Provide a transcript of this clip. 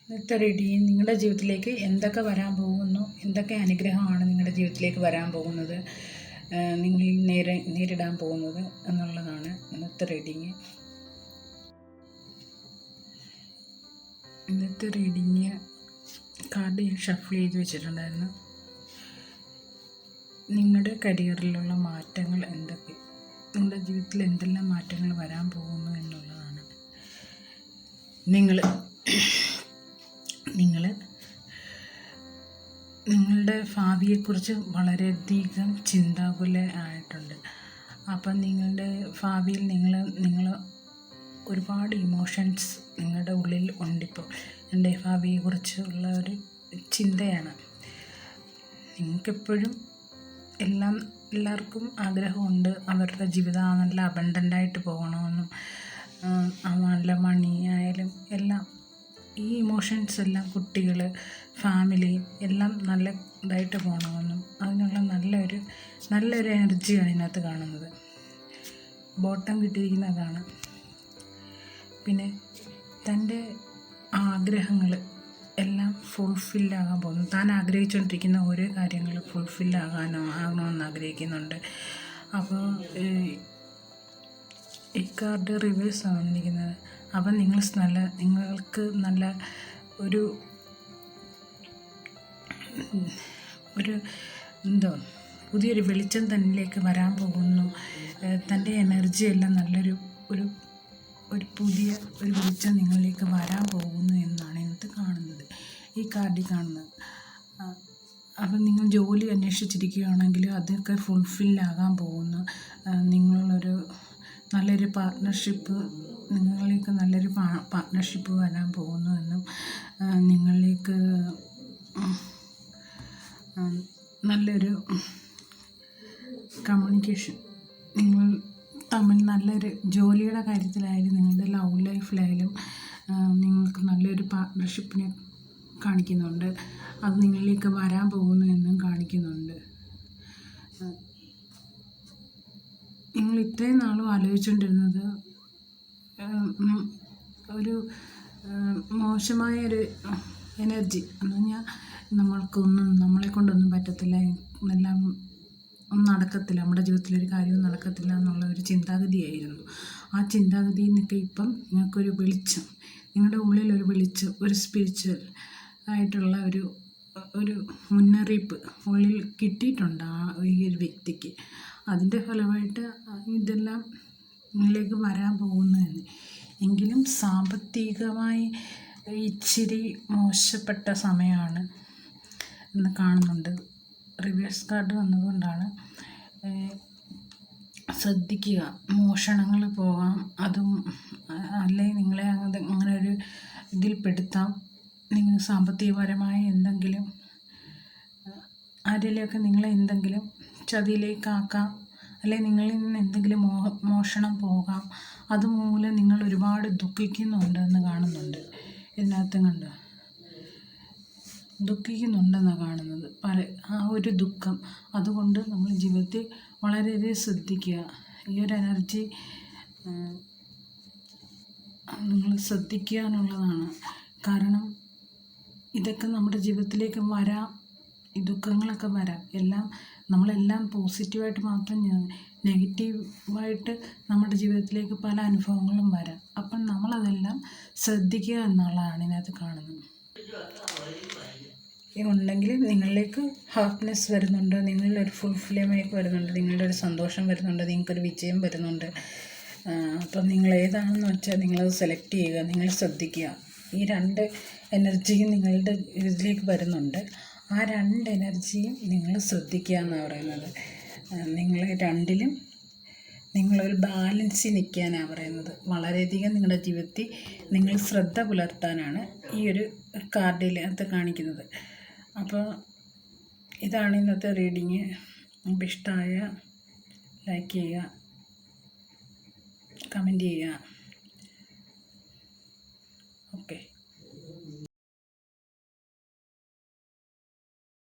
ഇന്നത്തെ റീഡിങ് നിങ്ങളുടെ ജീവിതത്തിലേക്ക് എന്തൊക്കെ വരാൻ പോകുന്നു, എന്തൊക്കെ അനുഗ്രഹമാണ് നിങ്ങളുടെ ജീവിതത്തിലേക്ക് വരാൻ പോകുന്നത്, നിങ്ങൾ നേരിടാൻ പോകുന്നത് എന്നുള്ളതാണ് ഇന്നത്തെ റീഡിങ്. ഇന്നത്തെ റീഡിങ് കാർഡ് ഞാൻ ഷഫിൾ ചെയ്ത് വെച്ചിട്ടുണ്ടായിരുന്നു. നിങ്ങളുടെ കരിയറിലുള്ള മാറ്റങ്ങൾ എന്തൊക്കെ, നിങ്ങളുടെ ജീവിതത്തിൽ എന്തെല്ലാം മാറ്റങ്ങൾ വരാൻ പോകുന്നു എന്നുള്ളതാണ്. നിങ്ങളുടെ ഭാവിയെക്കുറിച്ച് വളരെയധികം ചിന്താകുല ആയിട്ടുണ്ട്. അപ്പം നിങ്ങളുടെ ഭാവിയിൽ നിങ്ങൾ ഒരുപാട് ഇമോഷൻസ് നിങ്ങളുടെ ഉള്ളിൽ ഉണ്ടിപ്പോൾ. എൻ്റെ ഭാവിയെക്കുറിച്ചുള്ള ഒരു ചിന്തയാണ്. നിങ്ങൾക്കെപ്പോഴും എല്ലാവർക്കും ആഗ്രഹമുണ്ട് അവരുടെ ജീവിതം നല്ല അബണ്ടൻ്റായിട്ട് പോകണമെന്നും നല്ല മണി ആയാലും എല്ലാം. ഈ ഇമോഷൻസ് എല്ലാം കുട്ടികൾ, ഫാമിലി എല്ലാം നല്ല ഇതായിട്ട് പോകണമെന്നും അതിനുള്ള നല്ലൊരു എനർജിയാണ് ഇതിനകത്ത് കാണുന്നത്. ബോട്ടം കിട്ടിയിരിക്കുന്നതാണ്. പിന്നെ തൻ്റെ ആഗ്രഹങ്ങൾ എല്ലാം ഫുൾഫില്ലാകാൻ പോകുന്നു. താൻ ആഗ്രഹിച്ചുകൊണ്ടിരിക്കുന്ന ഓരോ കാര്യങ്ങൾ ആകണമെന്ന് ആഗ്രഹിക്കുന്നുണ്ട്. അപ്പോൾ ഈ കാർഡ് റിവേഴ്സ് ആയിരിക്കുന്നത്. അപ്പം നിങ്ങൾക്ക് നല്ല ഒരു പുതിയൊരു വെളിച്ചം തന്നിലേക്ക് വരാൻ പോകുന്നു. തൻ്റെ എനർജി എല്ലാം നല്ലൊരു പുതിയ വെളിച്ചം നിങ്ങളിലേക്ക് വരാൻ പോകുന്നു എന്നാണ് ഇന്നത്തെ കാണുന്നത്, ഈ കാർഡിൽ കാണുന്നത്. അപ്പം നിങ്ങൾ ജോലി അന്വേഷിച്ചിരിക്കുകയാണെങ്കിൽ അതൊക്കെ ഫുൾഫില്ലാകാൻ പോകുന്നു. നല്ലൊരു പാർട്ട്ണർഷിപ്പ്, നിങ്ങളിലേക്ക് നല്ലൊരു പാർട്ട്ണർഷിപ്പ് വരാൻ പോകുന്നു എന്നും നിങ്ങളിലേക്ക് നല്ലൊരു കമ്മ്യൂണിക്കേഷൻ നിങ്ങൾ തമ്മിൽ നല്ലൊരു ജോലിയുടെ കാര്യത്തിലായാലും നിങ്ങളുടെ ലവ് ലൈഫിലായാലും നിങ്ങൾക്ക് നല്ലൊരു പാർട്ട്ണർഷിപ്പിനെ കാണിക്കുന്നുണ്ട്. അത് നിങ്ങളിലേക്ക് വരാൻ പോകുന്നു എന്നും കാണിക്കുന്നുണ്ട്. നിങ്ങൾ ഇത്രയും നാളും ആലോചിച്ചുകൊണ്ടിരുന്നത് ഒരു മോശമായൊരു എനർജി എന്ന് പറഞ്ഞാൽ നമ്മളെ കൊണ്ടൊന്നും പറ്റത്തില്ല, എല്ലാം ഒന്നും നടക്കത്തില്ല, നമ്മുടെ ജീവിതത്തിലൊരു കാര്യവും നടക്കത്തില്ല എന്നുള്ള ഒരു ചിന്താഗതിയായിരുന്നു. ആ ചിന്താഗതിയിൽ നിന്നൊക്കെ ഇപ്പം നിങ്ങൾക്കൊരു വെളിച്ചം, നിങ്ങളുടെ ഉള്ളിലൊരു വെളിച്ചം, ഒരു സ്പിരിച്വൽ ആയിട്ടുള്ള ഒരു മുന്നറിയിപ്പ് ഉള്ളിൽ കിട്ടിയിട്ടുണ്ട് ഈ ഒരു വ്യക്തിക്ക്. അതിൻ്റെ ഫലമായിട്ട് ഇതെല്ലാം നിങ്ങളിലേക്ക് വരാൻ പോകുന്നു എന്ന്. എങ്കിലും സാമ്പത്തികമായി ഇച്ചിരി മോശപ്പെട്ട സമയമാണ് എന്ന് കാണുന്നുണ്ട്. റിവേഴ്സ് കാർഡ് വന്നതുകൊണ്ടാണ്. ശ്രദ്ധിക്കുക, മോഷണങ്ങൾ പോകാം, അതും അല്ലെങ്കിൽ നിങ്ങളെ അങ്ങനെ ഒരു ഇതിൽ പെടുത്താം. നിങ്ങൾ സാമ്പത്തികപരമായ എന്തെങ്കിലും ആരിലൊക്കെ നിങ്ങളെ എന്തെങ്കിലും ചതിയിലേക്കാക്കാം, അല്ലെങ്കിൽ നിങ്ങളിൽ നിന്ന് എന്തെങ്കിലും മോഷണം പോകാം. അതുമൂലം നിങ്ങൾ ഒരുപാട് ദുഃഖിക്കുന്നുണ്ടെന്ന് കാണുന്നുണ്ട്. ഇതിനകത്തും കണ്ടോ, ദുഃഖിക്കുന്നുണ്ടെന്നാണ് കാണുന്നത്. ആ ഒരു ദുഃഖം, അതുകൊണ്ട് നമ്മൾ ജീവിതത്തിൽ വളരെയധികം ശ്രദ്ധിക്കുക. ഈ ഒരു എനർജി നിങ്ങൾ ശ്രദ്ധിക്കുക എന്നുള്ളതാണ്. കാരണം ഇതൊക്കെ നമ്മുടെ ജീവിതത്തിലേക്ക് വരാം, ഈ ദുഃഖങ്ങളൊക്കെ വരാം. നമ്മളെല്ലാം പോസിറ്റീവായിട്ട് മാത്രം നെഗറ്റീവായിട്ട് നമ്മുടെ ജീവിതത്തിലേക്ക് പല അനുഭവങ്ങളും വരാം. അപ്പം നമ്മളതെല്ലാം ശ്രദ്ധിക്കുക എന്നുള്ളതാണ് ഇതിനകത്ത് കാണുന്നത്. ഉണ്ടെങ്കിൽ നിങ്ങളിലേക്ക് ഹാപ്പിനെസ് വരുന്നുണ്ട്, നിങ്ങളിലൊരു ഫുൾഫില്ലിംഗ് വരുന്നുണ്ട്, നിങ്ങളുടെ ഒരു സന്തോഷം വരുന്നുണ്ട്, നിങ്ങൾക്കൊരു വിജയം വരുന്നുണ്ട്. അപ്പം നിങ്ങൾ ഏതാണെന്ന് വെച്ചാൽ നിങ്ങളത് സെലക്ട് ചെയ്യുക, നിങ്ങൾ ശ്രദ്ധിക്കുക. ഈ രണ്ട് എനർജിയും നിങ്ങളുടെ ഇതിലേക്ക് വരുന്നുണ്ട്. ആ രണ്ട് എനർജിയും നിങ്ങൾ ശ്രദ്ധിക്കുക എന്നാണ് പറയുന്നത്. നിങ്ങൾ രണ്ടിലും നിങ്ങളൊരു ബാലൻസിൽ നിൽക്കാനാണ് പറയുന്നത്. വളരെയധികം നിങ്ങളുടെ ജീവിതത്തിൽ നിങ്ങൾ ശ്രദ്ധ പുലർത്താനാണ് ഈ ഒരു കാർഡിനകത്ത് കാണിക്കുന്നത്. അപ്പോൾ ഇതാണ് ഇന്നത്തെ റീഡിങ്. നിങ്ങൾക്ക് ഇഷ്ടമായ ലൈക്ക് ചെയ്യുക, കമൻറ്റ് ചെയ്യുക.